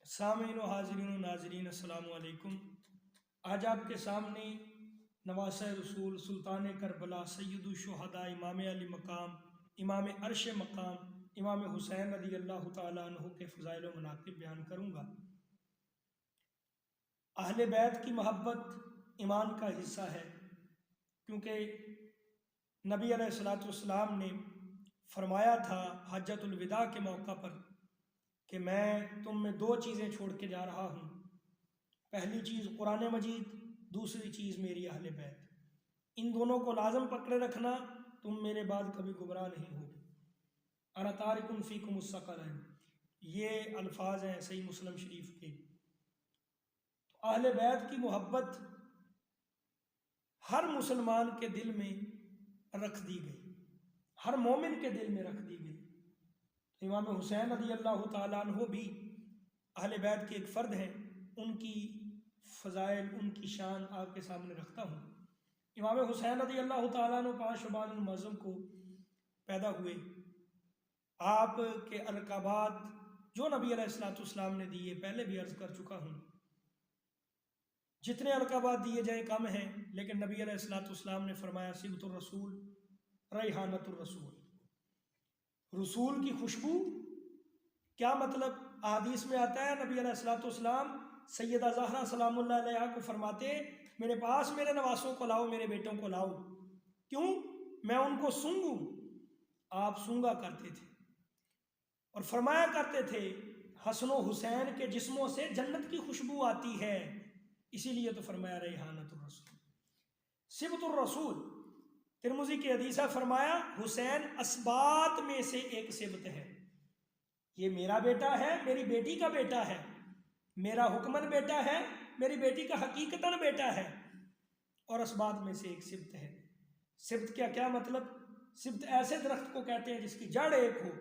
سامعین و حاضرین و ناظرین السلام علیکم۔ آج آپ کے سامنے نواسہ رسول سلطان کربلا سید الشہداء امام علی مقام امام عرش مقام امام حسین رضی اللہ تعالیٰ عنہ کے فضائل و مناقب بیان کروں گا۔ اہل بیت کی محبت ایمان کا حصہ ہے، کیونکہ نبی علیہ الصلوۃ والسلام نے فرمایا تھا حجۃ الوداع کے موقع پر کہ میں تم میں دو چیزیں چھوڑ کے جا رہا ہوں، پہلی چیز قرآن مجید، دوسری چیز میری اہل بیت، ان دونوں کو لازم پکڑے رکھنا، تم میرے بعد کبھی گمراہ نہیں ہوگے۔ انا تارک فیکم الثقلین، یہ الفاظ ہیں صحیح مسلم شریف کے۔ تو اہل بیت کی محبت ہر مسلمان کے دل میں رکھ دی گئی، ہر مومن کے دل میں رکھ دی گئی۔ امام حسین رضی اللہ تعالیٰ عنہ بھی اہل بیت کے ایک فرد ہیں، ان کی فضائل، ان کی شان آپ کے سامنے رکھتا ہوں۔ امام حسین رضی اللہ تعالیٰ عنہ 5 شعبان المعظم کو پیدا ہوئے۔ آپ کے القابات جو نبی علیہ الصلوۃ والسلام نے دیے، پہلے بھی عرض کر چکا ہوں، جتنے القابات دیے جائیں کم ہیں، لیکن نبی علیہ الصلوۃ والسلام نے فرمایا صبغۃ الرسول ریحانۃ الرسول، رسول کی خوشبو۔ کیا مطلب؟ احادیث میں آتا ہے نبی علیہ الصلوۃ والسلام سیدہ زہرا سلام اللہ علیہا کو فرماتے، میرے پاس میرے نواسوں کو لاؤ، میرے بیٹوں کو لاؤ، کیوں؟ میں ان کو سونگوں۔ آپ سونگا کرتے تھے اور فرمایا کرتے تھے حسن و حسین کے جسموں سے جنت کی خوشبو آتی ہے، اسی لیے تو فرمایا ریحانۃ الرسول صبغۃ الرسول۔ ترمذی کی حدیث ہے، فرمایا حسین اسبات میں سے ایک صبغت ہے، یہ میرا بیٹا ہے، میری بیٹی کا بیٹا ہے، میرا حکمن بیٹا ہے، میری بیٹی کا حقیقتاً بیٹا ہے، اور اسبات میں سے ایک صبغت ہے۔ صبغت کا کیا مطلب؟ صبغت ایسے درخت کو کہتے ہیں جس کی جڑ ایک ہو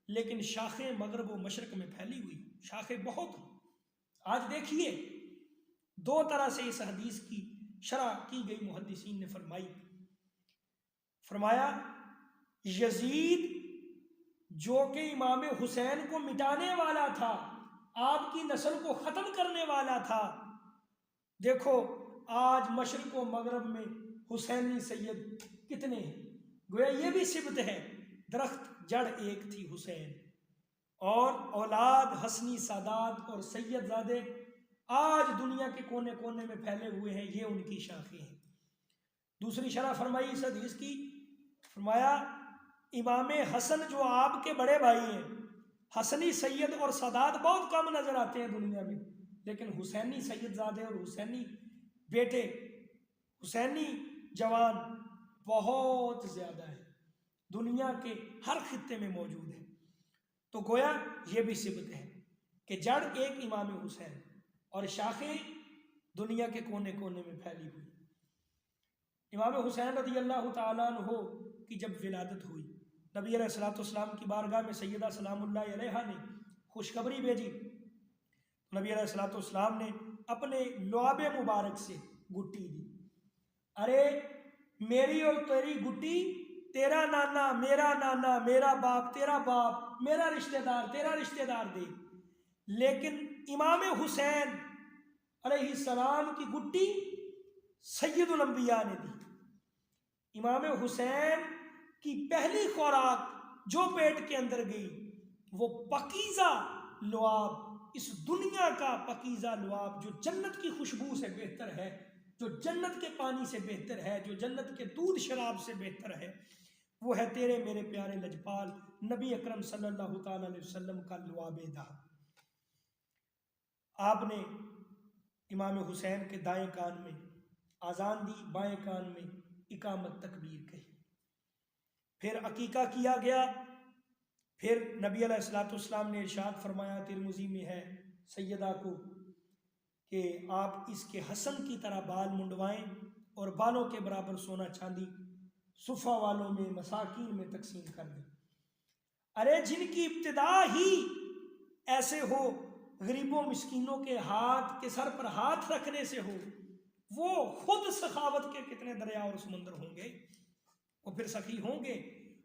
لیکن شاخیں مغرب و مشرق میں پھیلی ہوئی، شاخیں بہت ہوں۔ آج دیکھیے 2 طرح سے اس حدیث کی شرح کی گئی، محدثین نے فرمایا یزید جو کہ امام حسین کو مٹانے والا تھا، آپ کی نسل کو ختم کرنے والا تھا، دیکھو آج مشرق و مغرب میں حسینی سید کتنے ہیں، گویا یہ بھی صبغت ہے، درخت جڑ ایک تھی حسین، اور اولاد حسنی سادات اور سید زادے آج دنیا کے کونے کونے میں پھیلے ہوئے ہیں، یہ ان کی شاخیں ہیں۔ دوسری شرح فرمائی اس حدیث کی، فرمایا امام حسن جو آپ کے بڑے بھائی ہیں، حسنی سید اور سادات بہت کم نظر آتے ہیں دنیا میں، لیکن حسینی سید زادے اور حسینی بیٹے، حسینی جوان بہت زیادہ ہیں، دنیا کے ہر خطے میں موجود ہیں۔ تو گویا یہ بھی صبغت ہے کہ جڑ ایک امام حسین اور شاخیں دنیا کے کونے کونے میں پھیلی ہوئی۔ امام حسین رضی اللہ تعالیٰ عنہ کی جب ولادت ہوئی، نبی علیہ الصلوۃ والسلام کی بارگاہ میں سیدہ سلام اللہ علیہا نے خوشخبری بھیجی، نبی علیہ الصلوۃ والسلام نے اپنے لعاب مبارک سے گٹی دی، ارے میری اور تیری گٹی، تیرا نانا میرا نانا، میرا باپ تیرا باپ، میرا رشتہ دار تیرا رشتہ دار دے، لیکن امام حسین علیہ السلام کی گٹی سید الانبیاء نے دی۔ امام حسین کی پہلی خوراک جو پیٹ کے اندر گئی وہ پاکیزہ لعاب، اس دنیا کا پاکیزہ لعاب جو جنت کی خوشبو سے بہتر ہے، جو جنت کے پانی سے بہتر ہے، جو جنت کے دودھ شراب سے بہتر ہے، وہ ہے تیرے میرے پیارے لجپال نبی اکرم صلی اللہ تعالی علیہ وسلم کا لعاب دہر۔ آپ نے امام حسین کے دائیں کان میں اذان دی، بائیں کان میں اقامت تکبیر کہی، پھر عقیقہ کیا گیا، پھر نبی علیہ الصلوۃ والسلام نے ارشاد فرمایا، ترمذی میں ہے، سیدہ کو کہ آپ اس کے حسن کی طرح بال منڈوائیں اور بالوں کے برابر سونا چاندی صفہ والوں میں مساکین میں تقسیم کر دیں۔ ارے جن کی ابتدا ہی ایسے ہو، غریبوں مسکینوں کے ہاتھ کے سر پر ہاتھ رکھنے سے ہو، وہ خود سخاوت کے کتنے دریا اور سمندر ہوں گے، وہ پھر سخی ہوں گے،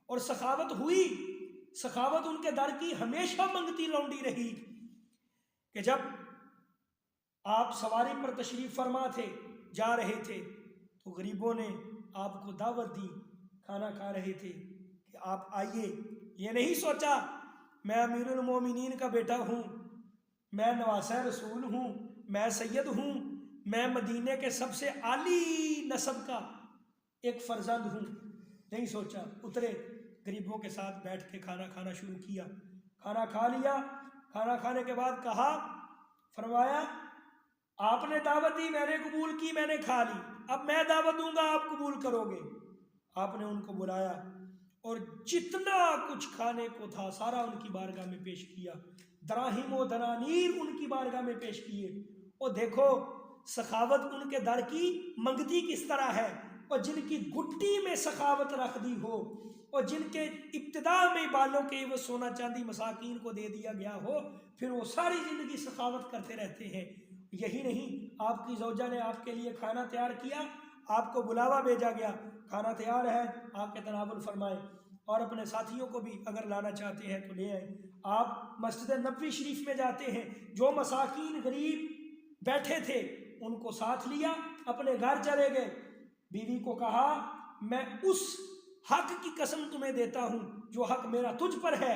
اور سخاوت ہوئی، سخاوت ان کے در کی ہمیشہ منگتی لونڈی رہی، کہ جب آپ سواری پر تشریف فرما تھے، جا رہے تھے، تو غریبوں نے آپ کو دعوت دی، کھانا کھا رہے تھے کہ آپ آئیے۔ یہ نہیں سوچا میں امیر المومنین کا بیٹا ہوں، میں نواسہ رسول ہوں، میں سید ہوں، میں مدینے کے سب سے عالی نسب کا ایک فرزند ہوں، نہیں سوچا۔ اترے، غریبوں کے ساتھ بیٹھ کے کھانا کھانا شروع کیا، کھانا کھا لیا۔ کھانا کھانے کے بعد کہا، فرمایا آپ نے دعوت دی، میں نے قبول کی، میں نے کھا لی، اب میں دعوت دوں گا، آپ قبول کرو گے؟ آپ نے ان کو بلایا اور جتنا کچھ کھانے کو تھا سارا ان کی بارگاہ میں پیش کیا، دراہیم و دنانیر ان کی بارگاہ میں پیش کیے۔ اور دیکھو سخاوت ان کے در کی منگتی کس طرح ہے، اور جن کی گٹی میں سخاوت رکھ دی ہو، اور جن کے ابتدا میں بالوں کے وہ سونا چاندی مساکین کو دے دیا گیا ہو، پھر وہ ساری زندگی سخاوت کرتے رہتے ہیں۔ یہی نہیں، آپ کی زوجہ نے آپ کے لیے کھانا تیار کیا، آپ کو بلاوا بھیجا گیا، کھانا تیار ہے، آپ کے تناول فرمائیں، اور اپنے ساتھیوں کو بھی اگر لانا چاہتے ہیں تو لے آئیں۔ آپ مسجد نبوی شریف میں جاتے ہیں، جو مساکین غریب بیٹھے تھے ان کو ساتھ لیا، اپنے گھر چلے گئے، بیوی کو کہا میں اس حق کی قسم تمہیں دیتا ہوں جو حق میرا تجھ پر ہے،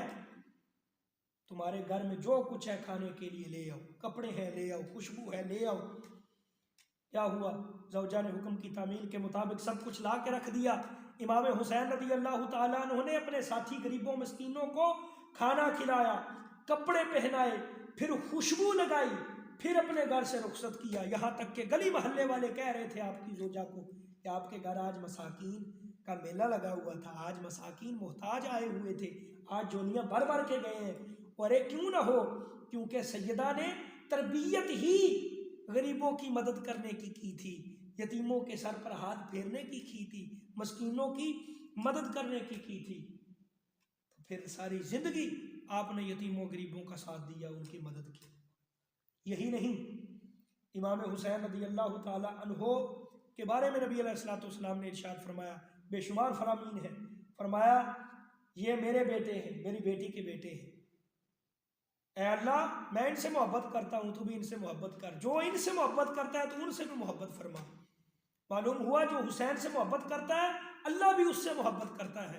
تمہارے گھر میں جو کچھ ہے کھانے کے لیے لے آؤ، کپڑے ہیں لے آؤ، خوشبو ہے لے آؤ۔ کیا ہوا؟ زوجہ نے حکم کی تعمیل کے مطابق سب کچھ لا کے رکھ دیا۔ امام حسین رضی اللہ تعالیٰ عنہ نے اپنے ساتھی غریبوں مسکینوں کو کھانا کھلایا، کپڑے پہنائے، پھر خوشبو لگائی، پھر اپنے گھر سے رخصت کیا۔ یہاں تک کہ گلی محلے والے کہہ رہے تھے آپ کی زوجہ کو کہ آپ کے گھر آج مساکین کا میلہ لگا ہوا تھا، آج مساکین محتاج آئے ہوئے تھے، آج جولیاں بھر بھر کے گئے ہیں۔ اور یہ کیوں نہ ہو؟ کیونکہ سیدہ نے تربیت ہی غریبوں کی مدد کرنے کی تھی، یتیموں کے سر پر ہاتھ پھیرنے کی تھی، مسکینوں کی مدد کرنے کی تھی۔ تو پھر ساری زندگی آپ نے یتیموں غریبوں کا ساتھ دیا، ان کی مدد کی۔ یہی نہیں، امام حسین رضی اللہ تعالی عنہ کے بارے میں نبی علیہ الصلوۃ والسلام نے ارشاد فرمایا، بے شمار فرامین ہے، فرمایا یہ میرے بیٹے ہیں، میری بیٹی کے بیٹے ہیں، اے اللہ میں ان سے محبت کرتا ہوں، تو بھی ان سے محبت کر، جو ان سے محبت کرتا ہے تو ان سے بھی محبت فرما۔ معلوم ہوا جو حسین سے محبت کرتا ہے اللہ بھی اس سے محبت کرتا ہے۔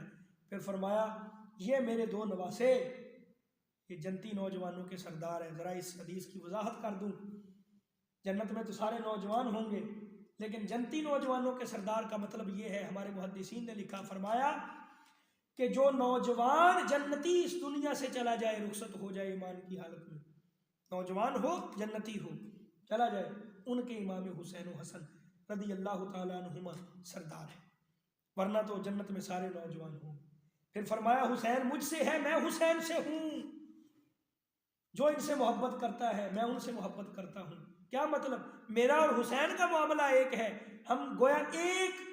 پھر فرمایا یہ میرے دو نواسے، یہ جنتی نوجوانوں کے سردار ہیں۔ ذرا اس حدیث کی وضاحت کر دوں، جنت میں تو سارے نوجوان ہوں گے، لیکن جنتی نوجوانوں کے سردار کا مطلب یہ ہے، ہمارے محدثین نے لکھا، فرمایا کہ جو نوجوان جنتی اس دنیا سے چلا جائے، رخصت ہو جائے ایمان کی حالت میں، نوجوان ہو جنتی ہو چلا جائے، ان کے امام حسین و حسن رضی اللہ تعالیٰ عنہما سردار ہیں، ورنہ تو جنت میں سارے نوجوان ہوں۔ پھر فرمایا حسین مجھ سے ہے، میں حسین سے ہوں، جو ان سے محبت کرتا ہے میں ان سے محبت کرتا ہوں۔ کیا مطلب؟ میرا اور حسین کا معاملہ ایک ہے، ہم گویا ایک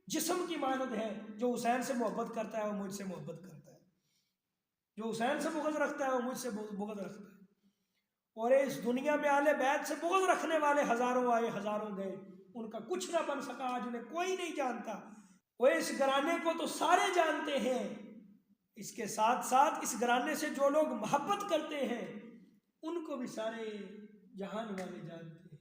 جسم کی مانند ہے، جو حسین سے محبت کرتا ہے وہ مجھ سے محبت کرتا ہے، جو حسین سے بغض رکھتا ہے وہ مجھ سے بغض رکھتا ہے۔ اور اس دنیا میں اہل بیت سے بغض رکھنے والے ہزاروں آئے ہزاروں گئے، ان کا کچھ نہ بن سکا، آج انہیں کوئی نہیں جانتا۔ وہ اس گھرانے کو تو سارے جانتے ہیں، اس کے ساتھ ساتھ اس گھرانے سے جو لوگ محبت کرتے ہیں ان کو بھی سارے جہان والے جانتے ہیں۔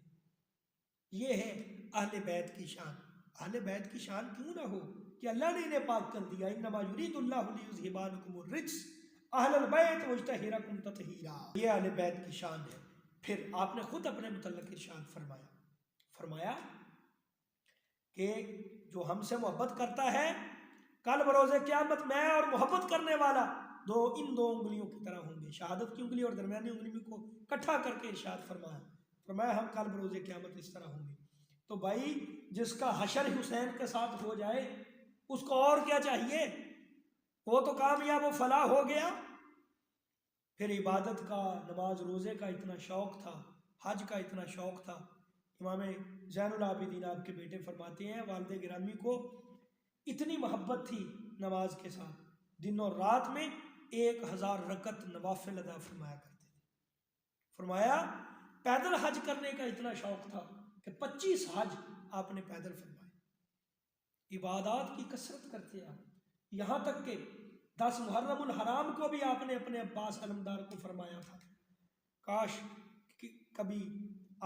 یہ ہے اہل بیت کی شان۔ اہل بیت کی شان کیوں نہ ہو کہ اللہ نے انہیں پاک کر دیا، انما یرید اللہ لیذھب عنکم الرجس اہل البیت ویطہرکم تطہیرا، یہ اہل بیت کی شان ہے۔ پھر آپ نے خود اپنے متعلق ارشاد فرمایا کہ جو ہم سے محبت کرتا ہے کل بروز قیامت میں اور محبت کرنے والا دو انگلیوں کی طرح ہوں گے، شہادت کی انگلی اور درمیانی انگلی کو اکٹھا کر کے ارشاد فرمایا ہم کل بروز قیامت اس طرح ہوں گے۔ تو بھائی جس کا حشر حسین کے ساتھ ہو جائے اس کو اور کیا چاہیے؟ وہ تو کامیاب و فلاح ہو گیا۔ پھر عبادت کا، نماز روزے کا اتنا شوق تھا، حج کا اتنا شوق تھا۔ امام زین العابدین آپ کے بیٹے فرماتے ہیں والد گرامی کو اتنی محبت تھی نماز کے ساتھ، دن اور رات میں 1000 رکعت نوافل ادا فرمایا کرتے تھے۔ فرمایا پیدل حج کرنے کا اتنا شوق تھا کہ 25 حج آپ نے پیدل فرمائے۔ عبادات کی کثرت کرتے آپ، یہاں تک کہ 10 محرم الحرام کو بھی آپ نے اپنے عباس علمدار کو فرمایا تھا، کاش کبھی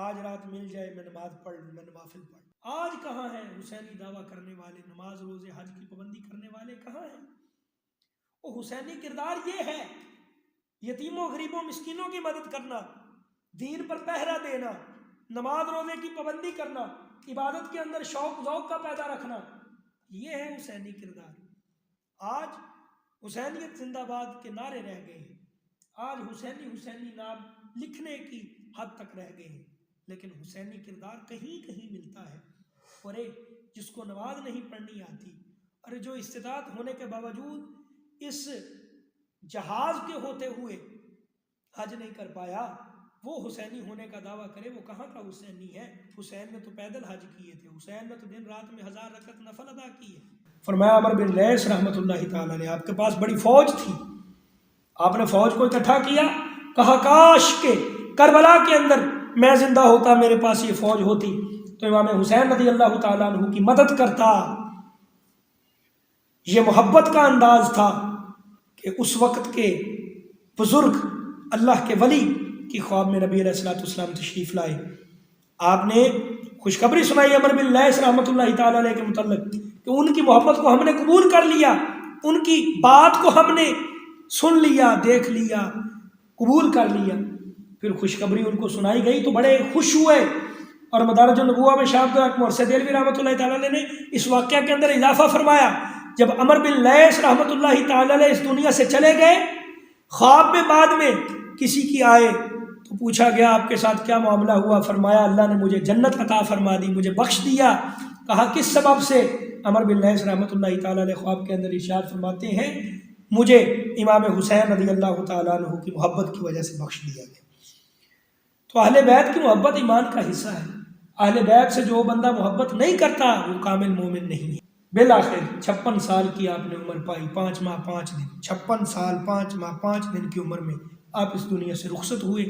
آج رات مل جائے میں نماز پڑھ لوں، میں نوافل پڑھ لوں۔ آج کہاں ہیں حسینی دعویٰ کرنے والے، نماز روزے حج کی پابندی کرنے والے کہاں ہیں؟ وہ حسینی کردار یہ ہے، یتیموں غریبوں مسکینوں کی مدد کرنا، دین پر پہرا دینا، نماز روزے کی پابندی کرنا، عبادت کے اندر شوق ذوق کا پیدا رکھنا، یہ ہے حسینی کردار۔ آج حسینیت زندہ باد کے نعرے رہ گئے ہیں، آج حسینی نام لکھنے کی حد تک رہ گئے ہیں، لیکن حسینی کردار کہیں کہیں ملتا ہے۔ اور جس کو نماز نہیں پڑھنی آتی اور جو استطاعت ہونے کے باوجود اس جہاز کے ہوتے ہوئے حج نہیں کر پایا، وہ حسینی ہونے کا دعویٰ کرے، وہ کہاں کا حسینی ہے؟ حسین نے تو پیدل حج کیے تھے، حسین نے تو دن رات میں 1000 رکعت نفل ادا کیے۔ فرمایا عمر بن لیث رحمۃ اللہ تعالیٰ نے، آپ کے پاس بڑی فوج تھی، آپ نے فوج کو اکٹھا کیا، کہا کاش کہ کربلا کے اندر میں زندہ ہوتا، میرے پاس یہ فوج ہوتی تو امام حسین رضی اللہ تعالیٰ عنہ کی مدد کرتا۔ یہ محبت کا انداز تھا کہ اس وقت کے بزرگ اللہ کے ولی کی خواب میں نبی علیہ الصلوۃ والسلام تشریف لائے، آپ نے خوشخبری سنائی عمر بن لیث رحمۃ اللہ تعالیٰ علیہ کے متعلق کہ ان کی محبت کو ہم نے قبول کر لیا، ان کی بات کو ہم نے سن لیا، دیکھ لیا، قبول کر لیا۔ پھر خوشخبری ان کو سنائی گئی تو بڑے خوش ہوئے، اور مدارج النبوہ میں شاہ عبد الحق مرثد دہلوی رحمۃ اللہ تعالیٰ علیہ نے اس واقعہ کے اندر اضافہ فرمایا، جب عمر بن لیث رحمۃ اللہ تعالیٰ علیہ اس دنیا سے چلے گئے، خواب میں بعد میں کسی کی آئے تو پوچھا گیا آپ کے ساتھ کیا معاملہ ہوا؟ فرمایا اللہ نے مجھے جنت عطا فرما دی، مجھے بخش دیا۔ کہا کس سبب سے؟ عمر بن لیث رحمۃ اللہ تعالیٰ علیہ خواب کے اندر ارشاد فرماتے ہیں مجھے امام حسین رضی اللہ تعالیٰ عنہ کی محبت کی وجہ سے بخش دیا گیا۔ تو اہل بیت کی محبت ایمان کا حصہ ہے، اہل بیت سے جو بندہ محبت نہیں کرتا وہ کامل مومن نہیں ہے۔ بالآخر 56 سال کی آپ نے عمر پائی، 5 ماہ 5 دن، 56 سال 5 ماہ 5 دن کی عمر میں آپ اس دنیا سے رخصت ہوئے۔